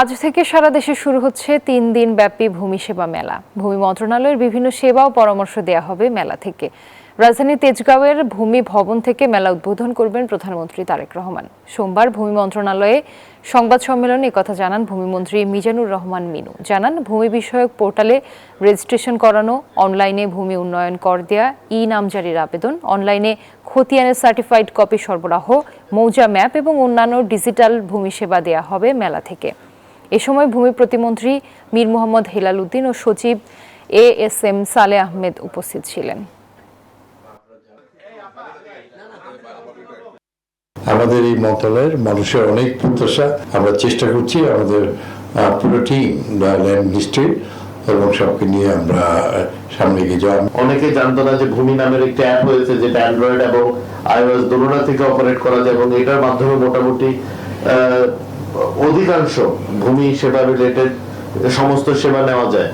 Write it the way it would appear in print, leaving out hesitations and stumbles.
আজ থেকে সারা দেশে শুরু হচ্ছে ৩ দিন ব্যাপী ভূমি সেবা মেলা। ভূমি মন্ত্রণালয়ের বিভিন্ন সেবা ও পরামর্শ দেয়া হবে মেলা থেকে। রাজধানীর তেজগাঁওয়ের ভূমি ভবন থেকে মেলা উদ্বোধন করবেন প্রধানমন্ত্রী তারেক রহমান। সোমবার ভূমি মন্ত্রণালয়ে সংবাদ সম্মেলনে একথা জানান ভূমিমন্ত্রী মিজানুর রহমান মিনু। জানান, ভূমি বিষয়ক পোর্টালে রেজিস্ট্রেশন করানো, অনলাইনে ভূমি উন্নয়ন কর দেয়া, নামজারির আবেদন, অনলাইনে খতিয়ানের সার্টিফাইড কপি সরবরাহ, মৌজা ম্যাপ এবং অন্যান্য ডিজিটাল ভূমি সেবা দেয়া হবে মেলা থেকে। এ সময় ভূমি প্রতিমন্ত্রী মীর মোহাম্মদ হেলাল উদ্দিন ও সচিব এএসএম সালেহ আহমেদ উপস্থিত ছিলেন। আমাদের এই মন্ত্রণালয়ের মানুষের অনেক প্রত্যাশা, আমরা চেষ্টা করছি আমাদের পুরো টিম ল্যান্ড মিনিস্ট্রি এবং সবকে নিয়ে আমরা সামনে এগিয়ে যাওয়া। অনেকে জানতো না যে ভূমি নামের একটি অ্যাপ হয়েছে, যেটা অ্যান্ড্রয়েড এবং আইওএস দুটোটা থেকে অপারেট করা যায় এবং এটার মাধ্যমে মোটামুটি অধিকাংশ ভূমি সেবা রিলেটেড সমস্ত সেবা নেওয়া যায়।